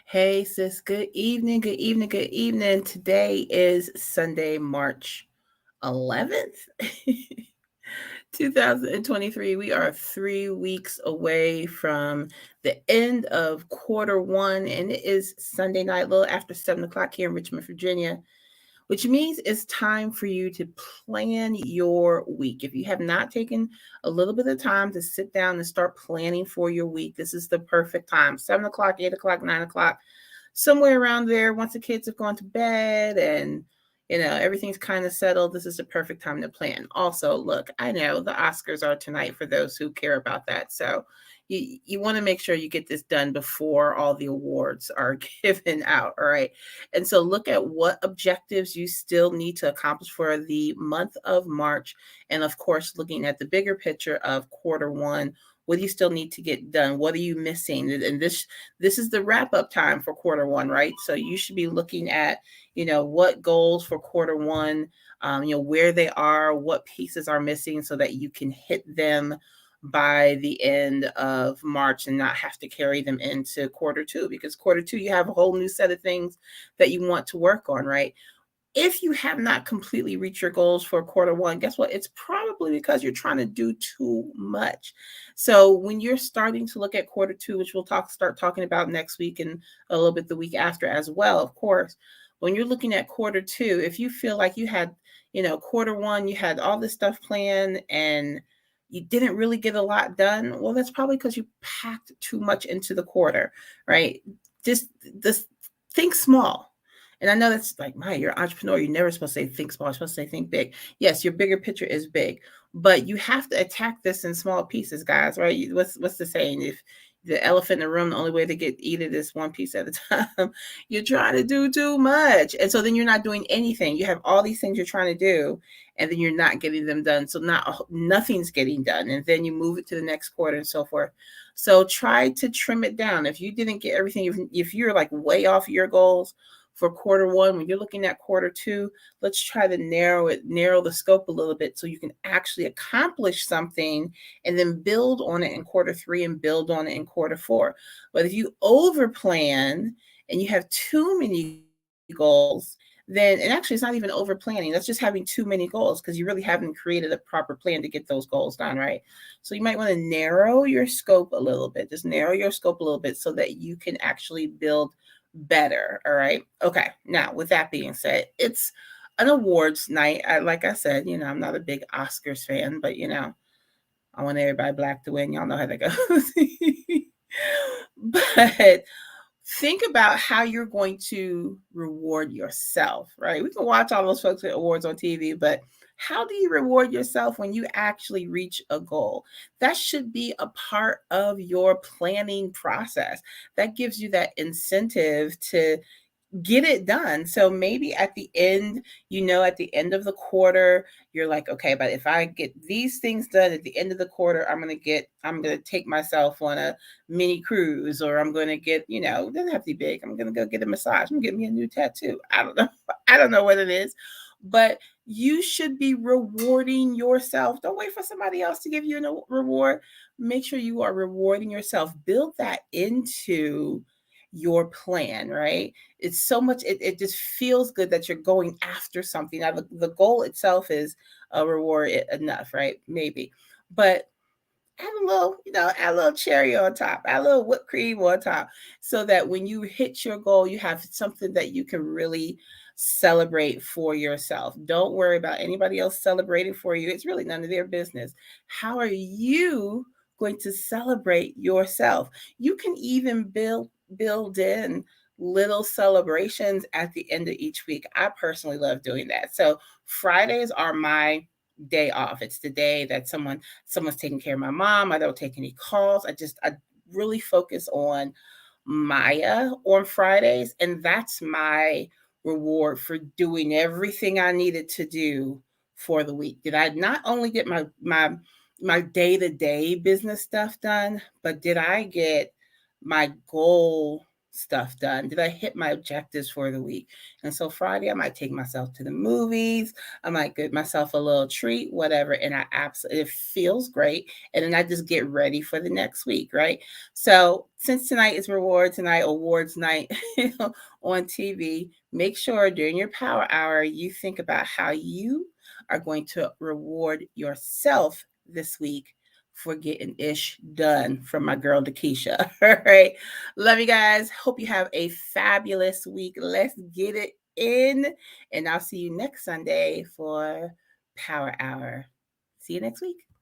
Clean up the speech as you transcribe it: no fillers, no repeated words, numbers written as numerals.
Hey, sis, good evening, good evening, good evening. Today is Sunday, March 11th, 2023. We are 3 weeks away from the end of quarter one, and it is Sunday night, a little after 7 o'clock here in Richmond, Virginia, which means it's time for you to plan your week. If you have not taken a little bit of time to sit down and start planning for your week, this is the perfect time. 7 o'clock, 8 o'clock, 9 o'clock, somewhere around there, once the kids have gone to bed and everything's kind of settled, this is the perfect time to plan. Also, look, I know the Oscars are tonight for those who care about that, so you want to make sure you get this done before all the awards are given out. All right, and so look at what objectives you still need to accomplish for the month of March, and of course looking at the bigger picture of quarter one. What do you still need to get done? What are you missing? And this is the wrap up time for quarter one, right? So you should be looking at, what goals for quarter one, where they are, what pieces are missing so that you can hit them by the end of March and not have to carry them into quarter two, because quarter two, you have a whole new set of things that you want to work on, right? If you have not completely reached your goals for quarter one, guess what? It's probably because you're trying to do too much. So when you're starting to look at quarter two, which we'll start talking about next week and a little bit the week after as well, of course, when you're looking at quarter two, if you feel like you had, quarter one, you had all this stuff planned and you didn't really get a lot done, well, that's probably because you packed too much into the quarter, right? Just think small. And I know that's like, my, you're an entrepreneur. You're never supposed to say think small. You're supposed to say think big. Yes, your bigger picture is big, but you have to attack this in small pieces, guys, right? What's the saying? If the elephant in the room, the only way to eat it is one piece at a time. You're trying to do too much. And so then you're not doing anything. You have all these things you're trying to do, and then you're not getting them done. So nothing's getting done. And then you move it to the next quarter and so forth. So try to trim it down. If you didn't get everything, if you're like way off your goals for quarter one, when you're looking at quarter two, let's try to narrow the scope a little bit so you can actually accomplish something and then build on it in quarter three and build on it in quarter four. But if you over plan and you have too many goals, then, and actually it's not even over planning, that's just having too many goals because you really haven't created a proper plan to get those goals done, right? So you might want to narrow your scope a little bit, just narrow your scope a little bit so that you can actually build better. All right. Okay. Now, with that being said, it's an awards night. Like I said, I'm not a big Oscars fan, but I want everybody black to win. Y'all know how that goes. But think about how you're going to reward yourself, right? We can watch all those folks get awards on TV, but how do you reward yourself when you actually reach a goal? That should be a part of your planning process. That gives you that incentive to get it done. So maybe at the end, at the end of the quarter, you're like, okay, but if I get these things done at the end of the quarter, I'm going to take myself on a mini cruise, or I'm going to get, it doesn't have to be big. I'm going to go get a massage. I'm going to get me a new tattoo. I don't know. I don't know what it is, but you should be rewarding yourself. Don't wait for somebody else to give you a reward. Make sure you are rewarding yourself. Build that into your plan, right? It's so much, it just feels good that you're going after something. Now, the goal itself is a reward enough, right? Maybe. But add a little, add a little cherry on top, add a little whipped cream on top, so that when you hit your goal, you have something that you can really celebrate for yourself. Don't worry about anybody else celebrating for you. It's really none of their business. How are you going to celebrate yourself? You can even build in little celebrations at the end of each week. I personally love doing that. So Fridays are my day off. It's the day that someone's taking care of my mom. I don't take any calls. I really focus on Maya on Fridays, and that's my reward for doing everything I needed to do for the week. Did I not only get my day-to-day business stuff done, but did I get my goal stuff done? Did I hit my objectives for the week? And so Friday, I might take myself to the movies. I might get myself a little treat, whatever. And I absolutely, it feels great. And then I just get ready for the next week, right? So since tonight is awards night on TV, make sure during your power hour, you think about how you are going to reward yourself this week for getting ish done from my girl Dakisha. All right. Love you guys. Hope you have a fabulous week. Let's get it in. And I'll see you next Sunday for Power Hour. See you next week.